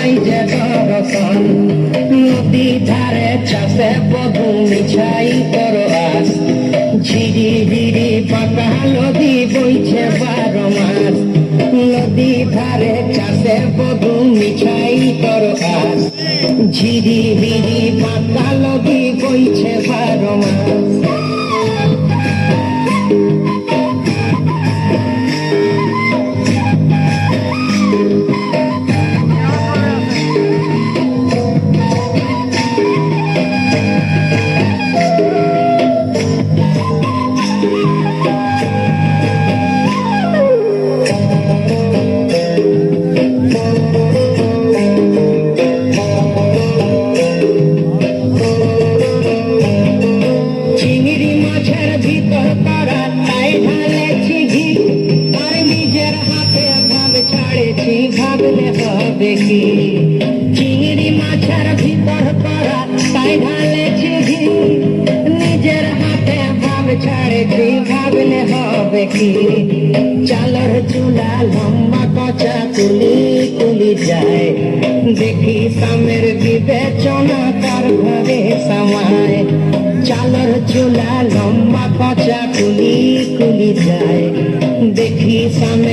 নাই যে দর্শন নদী ধারে চাষে বধু মিছাই করো আস ঝিরি বিড়ি পাকা নদী বইছে 12 মাস নদী ধারে চাষে বধু মিছাই করো আস ঝিরি বিড়ি পাকা নদী বইছে 12 মাস ভাবলে হবে কি চিংড়ি মাছের ভিতর করা তাই ঢালেছি ঘি নিজের হাতে ভাব ছাড়েছি ভাবলে হবে কি চালের চুলা লম্বা কচা তুলি তুলি যায় দেখি সামের বিবেচনা তার ঘরে সামায় চালের চুলা লম্বা কচা তুলি তুলি যায় দেখি সামের